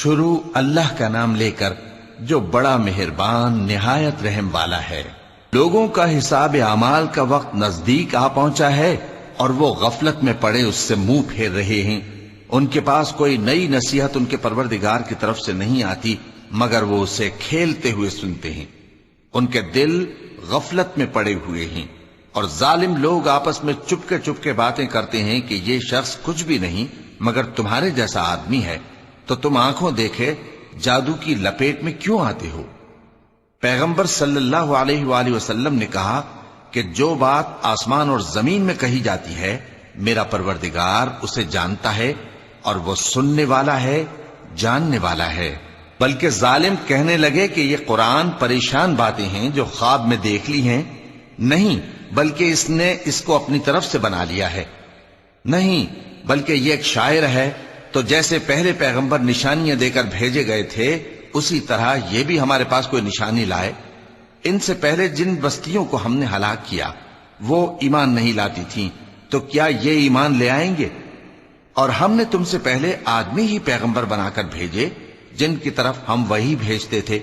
شروع اللہ کا نام لے کر جو بڑا مہربان نہایت رحم والا ہے۔ لوگوں کا حساب اعمال کا وقت نزدیک آ پہنچا ہے اور وہ غفلت میں پڑے اس سے منہ پھیر رہے ہیں۔ ان کے پاس کوئی نئی نصیحت ان کے پروردگار کی طرف سے نہیں آتی مگر وہ اسے کھیلتے ہوئے سنتے ہیں۔ ان کے دل غفلت میں پڑے ہوئے ہیں اور ظالم لوگ آپس میں چپکے باتیں کرتے ہیں کہ یہ شخص کچھ بھی نہیں مگر تمہارے جیسا آدمی ہے، تو تم آنکھوں دیکھے جادو کی لپیٹ میں کیوں آتے ہو؟ پیغمبر صلی اللہ علیہ وآلہ وسلم نے کہا کہ جو بات آسمان اور زمین میں کہی جاتی ہے میرا پروردگار اسے جانتا ہے اور وہ سننے والا ہے، جاننے والا ہے۔ بلکہ ظالم کہنے لگے کہ یہ قرآن پریشان باتیں ہیں جو خواب میں دیکھ لی ہیں، نہیں بلکہ اس نے اس کو اپنی طرف سے بنا لیا ہے، نہیں بلکہ یہ ایک شاعر ہے۔ تو جیسے پہلے پیغمبر نشانیاں دے کر بھیجے گئے تھے اسی طرح یہ بھی ہمارے پاس کوئی نشانی لائے۔ ان سے پہلے جن بستیوں کو ہم نے ہلاک کیا وہ ایمان نہیں لاتی تھیں، تو کیا یہ ایمان لے آئیں گے؟ اور ہم نے تم سے پہلے آدمی ہی پیغمبر بنا کر بھیجے جن کی طرف ہم وہی بھیجتے تھے۔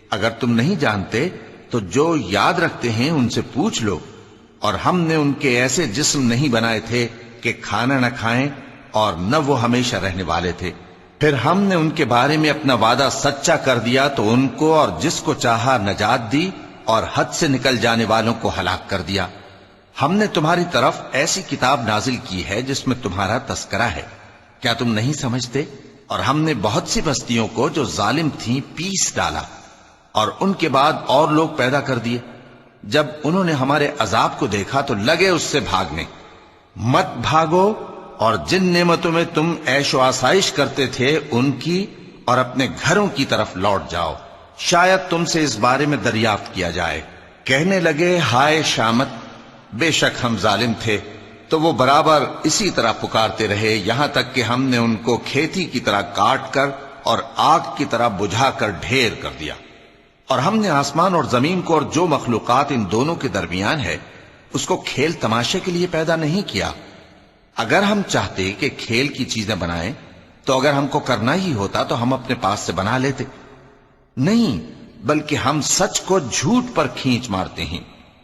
اگر تم نہیں جانتے تو جو یاد رکھتے ہیں ان سے پوچھ لو۔ اور ہم نے ان کے ایسے جسم نہیں بنائے تھے کہ کھانا نہ کھائیں اور نہ وہ ہمیشہ رہنے والے تھے۔ پھر ہم نے ان کے بارے میں اپنا وعدہ سچا کر دیا تو ان کو اور جس کو چاہا نجات دی اور حد سے نکل جانے والوں کو ہلاک کر دیا۔ ہم نے تمہاری طرف ایسی کتاب نازل کی ہے جس میں تمہارا تذکرہ ہے، کیا تم نہیں سمجھتے؟ اور ہم نے بہت سی بستیوں کو جو ظالم تھیں پیس ڈالا اور ان کے بعد اور لوگ پیدا کر دیے۔ جب انہوں نے ہمارے عذاب کو دیکھا تو لگے اس سے بھاگنے۔ مت بھاگو اور جن نعمتوں میں تم عیش و آسائش کرتے تھے ان کی اور اپنے گھروں کی طرف لوٹ جاؤ، شاید تم سے اس بارے میں دریافت کیا جائے۔ کہنے لگے ہائے شامت، بے شک ہم ظالم تھے، تو وہ برابر اسی طرح پکارتے رہے یہاں تک کہ ہم نے ان کو کھیتی کی طرح کاٹ کر اور آگ کی طرح بجھا کر ڈھیر کر دیا۔ اور ہم نے آسمان اور زمین کو اور جو مخلوقات ان دونوں کے درمیان ہے اس کو کھیل تماشے کے لیے پیدا نہیں کیا۔ اگر ہم چاہتے کہ کھیل کی چیزیں بنائیں تو اگر ہم کو کرنا ہی ہوتا تو ہم اپنے پاس سے بنا لیتے، نہیں بلکہ ہم سچ کو جھوٹ پر کھینچ مارتے ہیں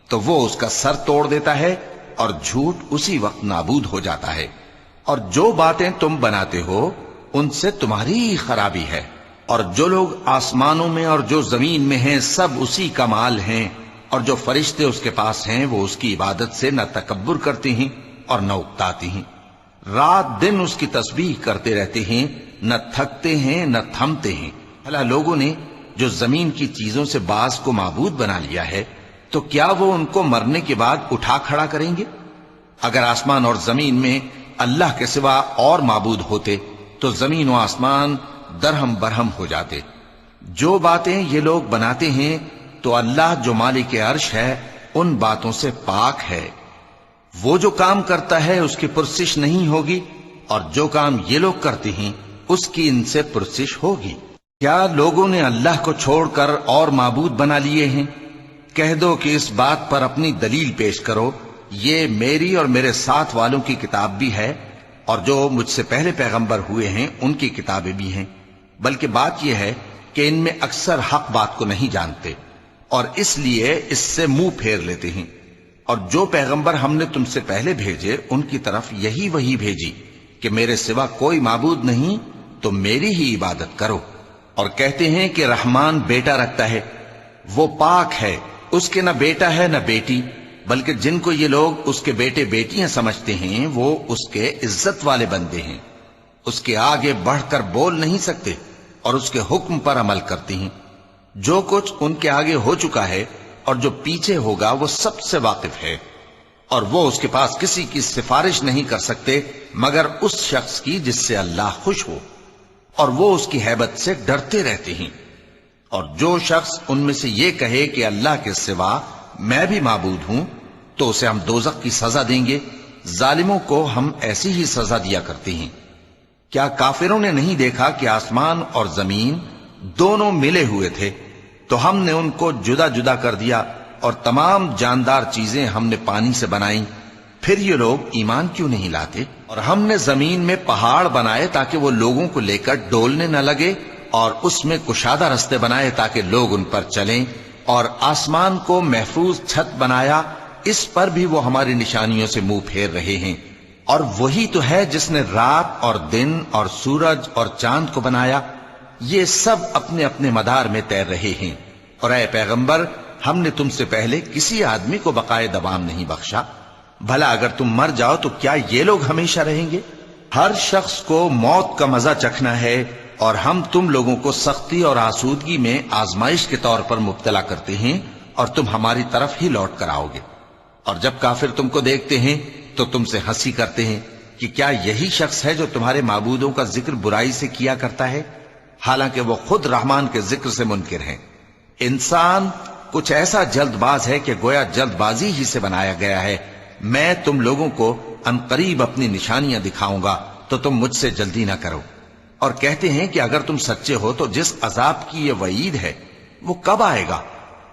تو وہ اس کا سر توڑ دیتا ہے اور جھوٹ اسی وقت نابود ہو جاتا ہے۔ اور جو باتیں تم بناتے ہو ان سے تمہاری ہی خرابی ہے۔ اور جو لوگ آسمانوں میں اور جو زمین میں ہیں سب اسی کا مال ہیں، اور جو فرشتے اس کے پاس ہیں وہ اس کی عبادت سے نہ تکبر کرتے ہیں اور نہ اکتاتے ہیں۔ رات دن اس کی تسبیح کرتے رہتے ہیں، نہ تھکتے ہیں نہ تھمتے ہیں۔ بھلا لوگوں نے جو زمین کی چیزوں سے بعض کو معبود بنا لیا ہے تو کیا وہ ان کو مرنے کے بعد اٹھا کھڑا کریں گے؟ اگر آسمان اور زمین میں اللہ کے سوا اور معبود ہوتے تو زمین و آسمان درہم برہم ہو جاتے۔ جو باتیں یہ لوگ بناتے ہیں تو اللہ جو مالک عرش ہے ان باتوں سے پاک ہے۔ وہ جو کام کرتا ہے اس کی پرسش نہیں ہوگی، اور جو کام یہ لوگ کرتے ہیں اس کی ان سے پرسش ہوگی۔ کیا لوگوں نے اللہ کو چھوڑ کر اور معبود بنا لیے ہیں؟ کہہ دو کہ اس بات پر اپنی دلیل پیش کرو، یہ میری اور میرے ساتھ والوں کی کتاب بھی ہے اور جو مجھ سے پہلے پیغمبر ہوئے ہیں ان کی کتابیں بھی ہیں۔ بلکہ بات یہ ہے کہ ان میں اکثر حق بات کو نہیں جانتے اور اس لیے اس سے منہ پھیر لیتے ہیں۔ اور جو پیغمبر ہم نے تم سے پہلے بھیجے ان کی طرف یہی وحی بھیجی کہ میرے سوا کوئی معبود نہیں تو میری ہی عبادت کرو۔ اور کہتے ہیں کہ رحمان بیٹا رکھتا ہے، وہ پاک ہے، اس کے نہ بیٹا ہے نہ بیٹی، بلکہ جن کو یہ لوگ اس کے بیٹے بیٹیاں سمجھتے ہیں وہ اس کے عزت والے بندے ہیں، اس کے آگے بڑھ کر بول نہیں سکتے اور اس کے حکم پر عمل کرتے ہیں۔ جو کچھ ان کے آگے ہو چکا ہے اور جو پیچھے ہوگا وہ سب سے واقف ہے، اور وہ اس کے پاس کسی کی سفارش نہیں کر سکتے مگر اس شخص کی جس سے اللہ خوش ہو، اور وہ اس کی ہیبت سے ڈرتے رہتے ہیں۔ اور جو شخص ان میں سے یہ کہے کہ اللہ کے سوا میں بھی معبود ہوں تو اسے ہم دوزخ کی سزا دیں گے، ظالموں کو ہم ایسی ہی سزا دیا کرتے ہیں۔ کیا کافروں نے نہیں دیکھا کہ آسمان اور زمین دونوں ملے ہوئے تھے تو ہم نے ان کو جدا جدا کر دیا، اور تمام جاندار چیزیں ہم نے پانی سے بنائیں، پھر یہ لوگ ایمان کیوں نہیں لاتے؟ اور ہم نے زمین میں پہاڑ بنائے تاکہ وہ لوگوں کو لے کر ڈولنے نہ لگے، اور اس میں کشادہ رستے بنائے تاکہ لوگ ان پر چلیں، اور آسمان کو محفوظ چھت بنایا، اس پر بھی وہ ہماری نشانیوں سے منہ پھیر رہے ہیں۔ اور وہی تو ہے جس نے رات اور دن اور سورج اور چاند کو بنایا، یہ سب اپنے اپنے مدار میں تیر رہے ہیں۔ اور اے پیغمبر، ہم نے تم سے پہلے کسی آدمی کو بقائے دوام نہیں بخشا، بھلا اگر تم مر جاؤ تو کیا یہ لوگ ہمیشہ رہیں گے؟ ہر شخص کو موت کا مزہ چکھنا ہے، اور ہم تم لوگوں کو سختی اور آسودگی میں آزمائش کے طور پر مبتلا کرتے ہیں، اور تم ہماری طرف ہی لوٹ کر آؤ گے۔ اور جب کافر تم کو دیکھتے ہیں تو تم سے ہنسی کرتے ہیں کہ کیا یہی شخص ہے جو تمہارے معبودوں کا ذکر برائی سے کیا کرتا ہے، حالانکہ وہ خود رحمان کے ذکر سے منکر ہیں۔ انسان کچھ ایسا جلد باز ہے کہ گویا جلد بازی ہی سے بنایا گیا ہے۔ میں تم لوگوں کو عنقریب اپنی نشانیاں دکھاؤں گا تو تم مجھ سے جلدی نہ کرو۔ اور کہتے ہیں کہ اگر تم سچے ہو تو جس عذاب کی یہ وعید ہے وہ کب آئے گا؟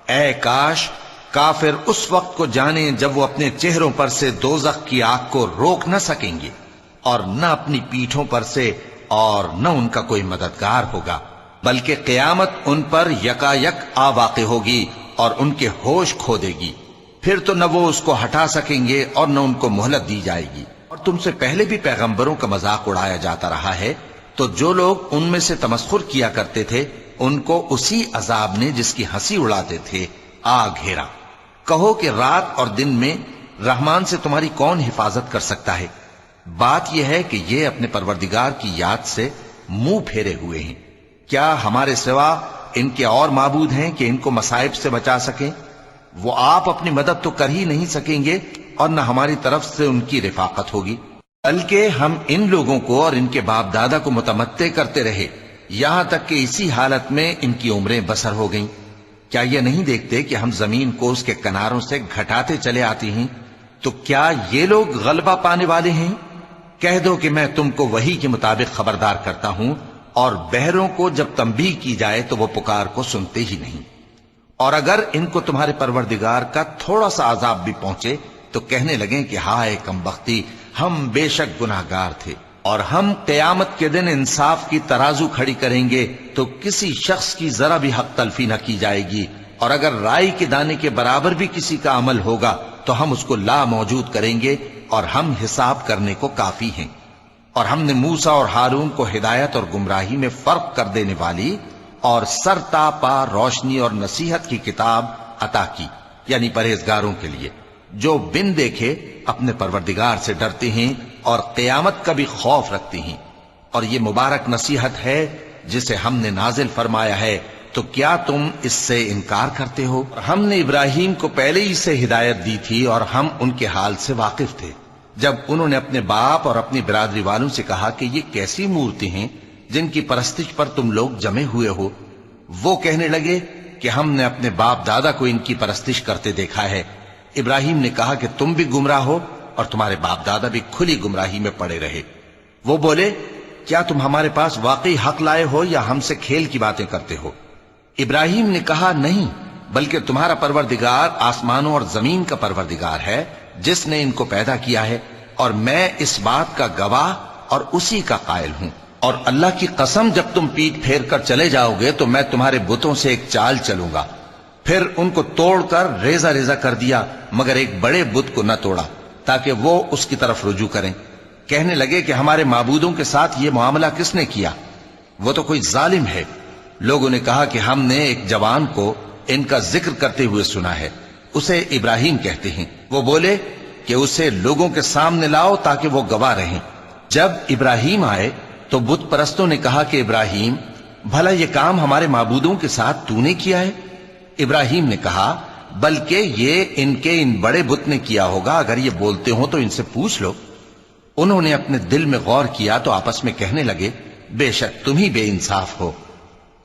اے کاش کافر اس وقت کو جانیں جب وہ اپنے چہروں پر سے دوزخ کی آگ کو روک نہ سکیں گے، اور نہ اپنی پیٹھوں پر سے، اور نہ ان کا کوئی مددگار ہوگا، بلکہ قیامت ان پر یکا یک آ واقع ہوگی اور ان کے ہوش کھو دے گی، پھر تو نہ وہ اس کو ہٹا سکیں گے اور نہ ان کو مہلت دی جائے گی۔ اور تم سے پہلے بھی پیغمبروں کا مذاق اڑایا جاتا رہا ہے، تو جو لوگ ان میں سے تمسخر کیا کرتے تھے ان کو اسی عذاب نے جس کی ہنسی اڑاتے تھے آ گھیرا۔ کہو کہ رات اور دن میں رحمان سے تمہاری کون حفاظت کر سکتا ہے؟ بات یہ ہے کہ یہ اپنے پروردگار کی یاد سے منہ پھیرے ہوئے ہیں۔ کیا ہمارے سوا ان کے اور معبود ہیں کہ ان کو مصائب سے بچا سکیں؟ وہ آپ اپنی مدد تو کر ہی نہیں سکیں گے، اور نہ ہماری طرف سے ان کی رفاقت ہوگی، بلکہ ہم ان لوگوں کو اور ان کے باپ دادا کو متمتع کرتے رہے، یہاں تک کہ اسی حالت میں ان کی عمریں بسر ہو گئیں۔ کیا یہ نہیں دیکھتے کہ ہم زمین کو اس کے کناروں سے گھٹاتے چلے آتے ہیں؟ تو کیا یہ لوگ غلبہ پانے والے ہیں؟ کہہ دو کہ میں تم کو وحی کے مطابق خبردار کرتا ہوں، اور بہروں کو جب تنبیہ کی جائے تو وہ پکار کو سنتے ہی نہیں۔ اور اگر ان کو تمہارے پروردگار کا تھوڑا سا عذاب بھی پہنچے تو کہنے لگیں کہ ہائے کمبختی، ہم بے شک گناہگار تھے۔ اور ہم قیامت کے دن انصاف کی ترازو کھڑی کریں گے تو کسی شخص کی ذرا بھی حق تلفی نہ کی جائے گی، اور اگر رائی کے دانے کے برابر بھی کسی کا عمل ہوگا تو ہم اس کو لا موجود کریں گے، اور ہم حساب کرنے کو کافی ہیں۔ اور ہم نے موسیٰ اور ہارون کو ہدایت اور گمراہی میں فرق کر دینے والی اور سر تا پا روشنی اور نصیحت کی کتاب عطا کی، یعنی پرہیزگاروں کے لیے جو بن دیکھے اپنے پروردگار سے ڈرتے ہیں اور قیامت کا بھی خوف رکھتے ہیں۔ اور یہ مبارک نصیحت ہے جسے ہم نے نازل فرمایا ہے، تو کیا تم اس سے انکار کرتے ہو؟ ہم نے ابراہیم کو پہلے ہی سے ہدایت دی تھی، اور ہم ان کے حال سے واقف تھے۔ جب انہوں نے اپنے باپ اور اپنی برادری والوں سے کہا کہ یہ کیسی مورتی ہیں جن کی پرستش پر تم لوگ جمے ہوئے ہو، وہ کہنے لگے کہ ہم نے اپنے باپ دادا کو ان کی پرستش کرتے دیکھا ہے۔ ابراہیم نے کہا کہ تم بھی گمراہ ہو اور تمہارے باپ دادا بھی کھلی گمراہی میں پڑے رہے۔ وہ بولے کیا تم ہمارے پاس واقعی حق لائے ہو یا ہم سے کھیل کی باتیں کرتے ہو؟ ابراہیم نے کہا نہیں، بلکہ تمہارا پروردگار آسمانوں اور زمین کا پروردگار ہے جس نے ان کو پیدا کیا ہے، اور میں اس بات کا گواہ اور اسی کا قائل ہوں۔ اور اللہ کی قسم جب تم پیٹ پھیر کر چلے جاؤ گے تو میں تمہارے بتوں سے ایک چال چلوں گا۔ پھر ان کو توڑ کر ریزہ ریزہ کر دیا، مگر ایک بڑے بت کو نہ توڑا تاکہ وہ اس کی طرف رجوع کریں۔ کہنے لگے کہ ہمارے معبودوں کے ساتھ یہ معاملہ کس نے کیا؟ وہ تو کوئی ظالم ہے۔ لوگوں نے کہا کہ ہم نے ایک جوان کو ان کا ذکر کرتے ہوئے سنا ہے، اسے ابراہیم کہتے ہیں۔ وہ بولے کہ اسے لوگوں کے سامنے لاؤ تاکہ وہ گواہ رہیں۔ جب ابراہیم آئے تو بت پرستوں نے کہا کہ ابراہیم، بھلا یہ کام ہمارے معبودوں کے ساتھ تو نے کیا ہے؟ ابراہیم نے کہا بلکہ یہ ان بڑے بت نے کیا ہوگا، اگر یہ بولتے ہوں تو ان سے پوچھ لو۔ انہوں نے اپنے دل میں غور کیا تو آپس میں کہنے لگے بے شک تم ہی بے انصاف ہو۔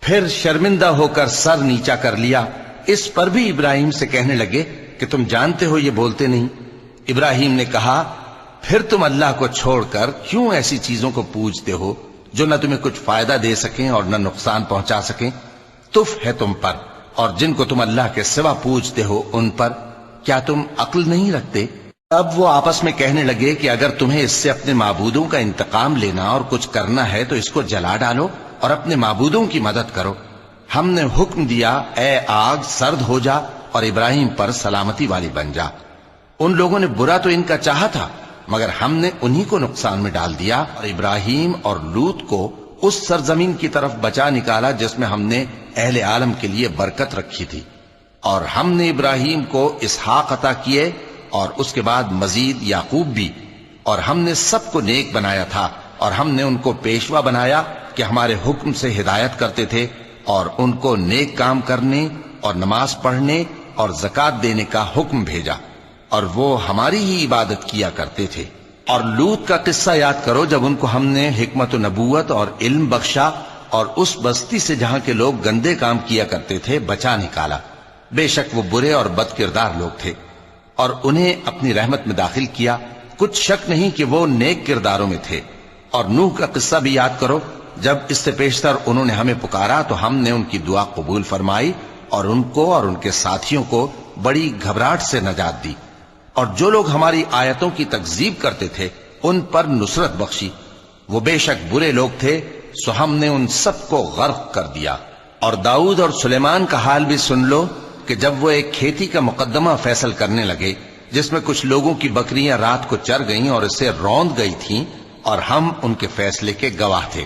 پھر شرمندہ ہو کر سر نیچا کر لیا۔ اس پر بھی ابراہیم سے کہنے لگے کہ تم جانتے ہو یہ بولتے نہیں۔ ابراہیم نے کہا پھر تم اللہ کو چھوڑ کر کیوں ایسی چیزوں کو پوجتے ہو جو نہ تمہیں کچھ فائدہ دے سکیں اور نہ نقصان پہنچا سکیں؟ تف ہے تم پر اور جن کو تم اللہ کے سوا پوجتے ہو ان پر، کیا تم عقل نہیں رکھتے؟ اب وہ آپس میں کہنے لگے کہ اگر تمہیں اس سے اپنے معبودوں کا انتقام لینا اور کچھ کرنا ہے تو اس کو جلا ڈالو اور اپنے معبودوں کی مدد کرو۔ ہم نے حکم دیا اے آگ سرد ہو جا اور ابراہیم پر سلامتی والی بن جا۔ ان لوگوں نے برا تو ان کا چاہا تھا، مگر ہم نے انہی کو نقصان میں ڈال دیا اور ابراہیم اور لوط کو اس سرزمین کی طرف بچا نکالا جس میں ہم نے اہل عالم کے لیے برکت رکھی تھی۔ اور ہم نے ابراہیم کو اسحاق عطا کیے اور اس کے بعد مزید یعقوب بھی، اور ہم نے سب کو نیک بنایا تھا، اور ہم نے ان کو پیشوا بنایا کہ ہمارے حکم سے ہدایت کرتے تھے، اور ان کو نیک کام کرنے اور نماز پڑھنے اور زکوٰۃ دینے کا حکم بھیجا، اور وہ ہماری ہی عبادت کیا کرتے تھے۔ اور لوط کا قصہ یاد کرو جب ان کو ہم نے حکمت و نبوت اور علم بخشا اور اس بستی سے جہاں کے لوگ گندے کام کیا کرتے تھے بچا نکالا۔ بے شک وہ برے اور بد کردار لوگ تھے، اور انہیں اپنی رحمت میں داخل کیا، کچھ شک نہیں کہ وہ نیک کرداروں میں تھے۔ اور نوح کا قصہ بھی یاد کرو جب اس سے پیشتر انہوں نے ہمیں پکارا تو ہم نے ان کی دعا قبول فرمائی اور ان کو اور ان کے ساتھیوں کو بڑی گھبراہٹ سے نجات دی، اور جو لوگ ہماری آیتوں کی تکذیب کرتے تھے ان پر نصرت بخشی۔ وہ بے شک برے لوگ تھے، سو ہم نے ان سب کو غرق کر دیا۔ اور داؤد اور سلیمان کا حال بھی سن لو کہ جب وہ ایک کھیتی کا مقدمہ فیصل کرنے لگے جس میں کچھ لوگوں کی بکریاں رات کو چر گئیں اور اسے روند گئی تھیں، اور ہم ان کے فیصلے کے گواہ تھے،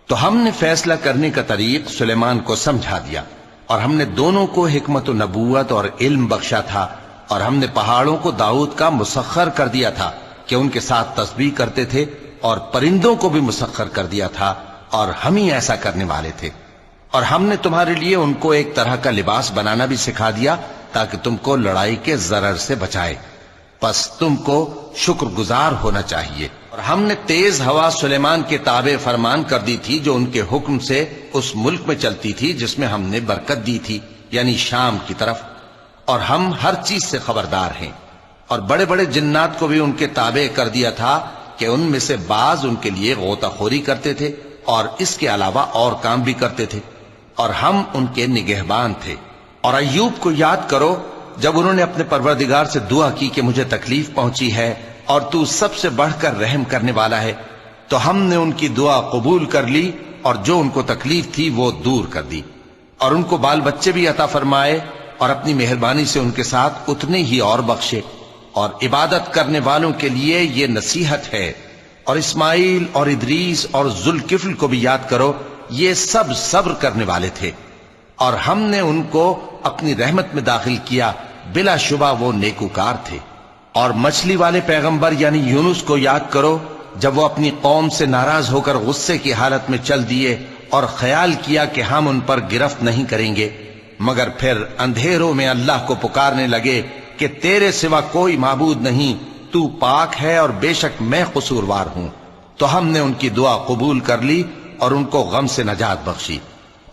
تو ہم نے فیصلہ کرنے کا طریق سلیمان کو سمجھا دیا، اور ہم نے دونوں کو حکمت و نبوت اور علم بخشا تھا، اور ہم نے پہاڑوں کو داؤد کا مسخر کر دیا تھا کہ ان کے ساتھ تسبیح کرتے تھے، اور پرندوں کو بھی مسخر کر دیا تھا، اور ہم ہی ایسا کرنے والے تھے۔ اور ہم نے تمہارے لیے ان کو ایک طرح کا لباس بنانا بھی سکھا دیا تاکہ تم کو لڑائی کے ضرر سے بچائے، پس تم کو شکر گزار ہونا چاہیے۔ اور ہم نے تیز ہوا سلیمان کے تابع فرمان کر دی تھی جو ان کے حکم سے اس ملک میں چلتی تھی جس میں ہم نے برکت دی تھی، یعنی شام کی طرف، اور ہم ہر چیز سے خبردار ہیں۔ اور بڑے بڑے جنات کو بھی ان کے تابع کر دیا تھا کہ ان میں سے بعض ان کے لیے غوطہ خوری کرتے تھے اور اس کے علاوہ اور کام بھی کرتے تھے، اور ہم ان کے نگہبان تھے۔ اور ایوب کو یاد کرو جب انہوں نے اپنے پروردگار سے دعا کی کہ مجھے تکلیف پہنچی ہے اور تو سب سے بڑھ کر رحم کرنے والا ہے، تو ہم نے ان کی دعا قبول کر لی اور جو ان کو تکلیف تھی وہ دور کر دی، اور ان کو بال بچے بھی عطا فرمائے، اور اپنی مہربانی سے ان کے ساتھ اتنے ہی اور بخشے۔ اور عبادت کرنے والوں کے لیے یہ نصیحت ہے۔ اور اسماعیل اور ادریس اور ذوالکفل کو بھی یاد کرو، یہ سب صبر کرنے والے تھے، اور ہم نے ان کو اپنی رحمت میں داخل کیا، بلا شبہ وہ نیکوکار تھے۔ اور مچھلی والے پیغمبر یعنی یونس کو یاد کرو جب وہ اپنی قوم سے ناراض ہو کر غصے کی حالت میں چل دیے اور خیال کیا کہ ہم ان پر گرفت نہیں کریں گے، مگر پھر اندھیروں میں اللہ کو پکارنے لگے کہ تیرے سوا کوئی معبود نہیں، تو پاک ہے اور بے شک میں قصوروار ہوں، تو ہم نے ان کی دعا قبول کر لی اور ان کو غم سے نجات بخشی،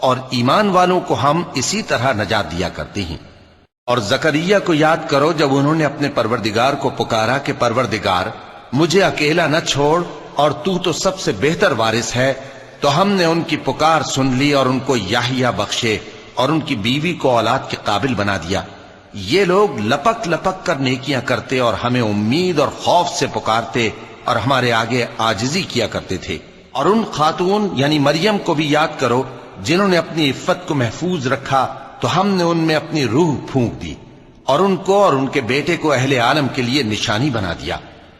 اور ایمان والوں کو ہم اسی طرح نجات دیا کرتے ہیں۔ اور زکریا کو یاد کرو جب انہوں نے اپنے پروردگار کو پکارا کہ پروردگار مجھے اکیلا نہ چھوڑ اور تو سب سے بہتر وارث ہے، تو ہم نے ان کی پکار سن لی اور ان کو یحییٰ بخشے اور ان کی بیوی کو اولاد کے قابل بنا دیا۔ یہ لوگ لپک لپک کر نیکیاں کرتے اور ہمیں امید اور خوف سے پکارتے اور ہمارے آگے عاجزی کیا کرتے تھے۔ اور ان خاتون یعنی مریم کو بھی یاد کرو جنہوں نے اپنی عفت کو محفوظ رکھا، تو ہم نے ان میں اپنی روح پھونک دی اور ان کو اور ان کے بیٹے کو اہل عالم کے لیے نشانی بنا دیا۔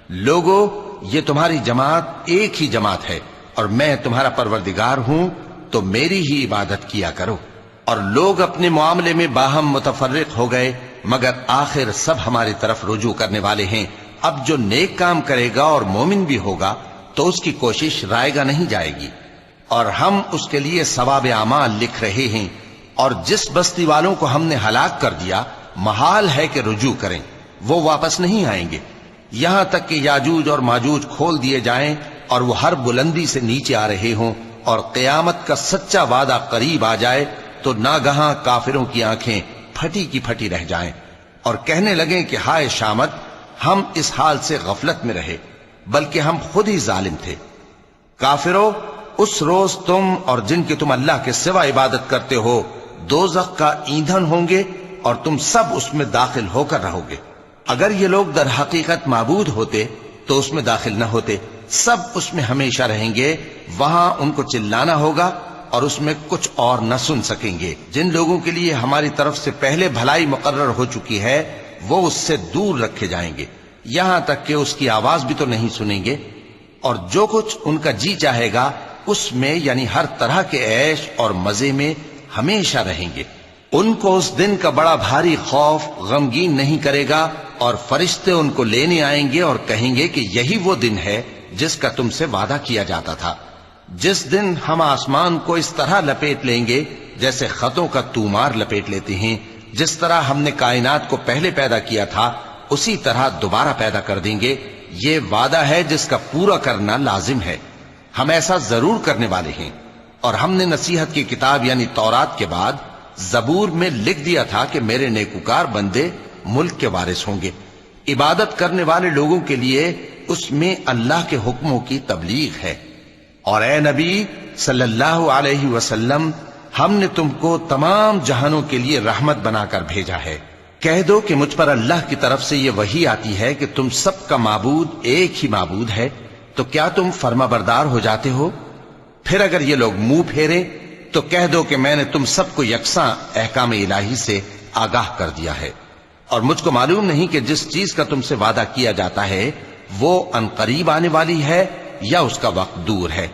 لوگو، یہ تمہاری جماعت ایک ہی جماعت ہے اور میں تمہارا پروردگار ہوں، تو میری ہی عبادت کیا کرو۔ اور لوگ اپنے معاملے میں باہم متفرق ہو گئے، مگر آخر سب ہماری طرف رجوع کرنے والے ہیں۔ اب جو نیک کام کرے گا اور مومن بھی ہوگا تو اس کی کوشش رائے گا نہیں جائے گی، اور ہم اس کے لیے ثواب اعمال لکھ رہے ہیں۔ اور جس بستی والوں کو ہم نے ہلاک کر دیا محال ہے کہ رجوع کریں، وہ واپس نہیں آئیں گے، یہاں تک کہ یاجوج اور ماجوج کھول دیے جائیں اور وہ ہر بلندی سے نیچے آ رہے ہوں، اور قیامت کا سچا وعدہ قریب آ جائے تو ناگہاں کافروں کی آنکھیں پھٹی کی پھٹی رہ جائیں اور کہنے لگیں کہ ہائے شامت، ہم اس حال سے غفلت میں رہے، بلکہ ہم خود ہی ظالم تھے۔ کافروں، اس روز تم اور جن کی تم اللہ کے سوا عبادت کرتے ہو دوزخ کا ایندھن ہوں گے اور تم سب اس میں داخل ہو کر رہو گے۔ اگر یہ لوگ در حقیقت معبود ہوتے تو اس میں داخل نہ ہوتے، سب اس میں ہمیشہ رہیں گے، وہاں ان کو چلانا ہوگا اور اس میں کچھ اور نہ سن سکیں گے۔ جن لوگوں کے لیے ہماری طرف سے پہلے بھلائی مقرر ہو چکی ہے وہ اس سے دور رکھے جائیں گے، یہاں تک کہ اس کی آواز بھی تو نہیں سنیں گے، اور جو کچھ ان کا جی چاہے گا اس میں یعنی ہر طرح کے عیش اور مزے میں ہمیشہ رہیں گے۔ ان کو اس دن کا بڑا بھاری خوف غمگین نہیں کرے گا، اور فرشتے ان کو لینے آئیں گے اور کہیں گے کہ یہی وہ دن ہے جس کا تم سے وعدہ کیا جاتا تھا، جس دن ہم آسمان کو اس طرح لپیٹ لیں گے جیسے خطوں کا تومار لپیٹ لیتے ہیں، جس طرح ہم نے کائنات کو پہلے پیدا کیا تھا اسی طرح دوبارہ پیدا کر دیں گے۔ یہ وعدہ ہے جس کا پورا کرنا لازم ہے، ہم ایسا ضرور کرنے والے ہیں۔ اور ہم نے نصیحت کی کتاب یعنی تورات کے بعد زبور میں لکھ دیا تھا کہ میرے نیکوکار بندے ملک کے وارث ہوں گے۔ عبادت کرنے والے لوگوں کے لیے اس میں اللہ کے حکموں کی تبلیغ ہے۔ اور اے نبی صلی اللہ علیہ وسلم، ہم نے تم کو تمام جہانوں کے لیے رحمت بنا کر بھیجا ہے۔ کہہ دو کہ مجھ پر اللہ کی طرف سے یہ وحی آتی ہے کہ تم سب کا معبود ایک ہی معبود ہے، تو کیا تم فرما بردار ہو جاتے ہو؟ پھر اگر یہ لوگ منہ پھیرے تو کہہ دو کہ میں نے تم سب کو یکساں احکام الہی سے آگاہ کر دیا ہے، اور مجھ کو معلوم نہیں کہ جس چیز کا تم سے وعدہ کیا جاتا ہے وہ عنقریب آنے والی ہے یا اس کا وقت دور ہے۔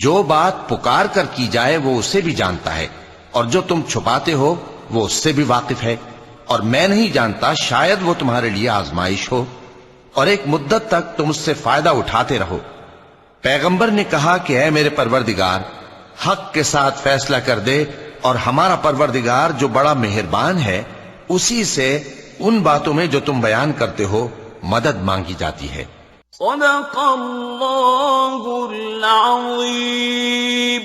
جو بات پکار کر کی جائے وہ اسے بھی جانتا ہے، اور جو تم چھپاتے ہو وہ اس سے بھی واقف ہے، اور میں نہیں جانتا شاید وہ تمہارے لیے آزمائش ہو، اور ایک مدت تک تم اس سے فائدہ اٹھاتے رہو۔ پیغمبر نے کہا کہ اے میرے پروردگار، حق کے ساتھ فیصلہ کر دے، اور ہمارا پروردگار جو بڑا مہربان ہے اسی سے ان باتوں میں جو تم بیان کرتے ہو مدد مانگی جاتی ہے۔ صدق اللہ العظیم۔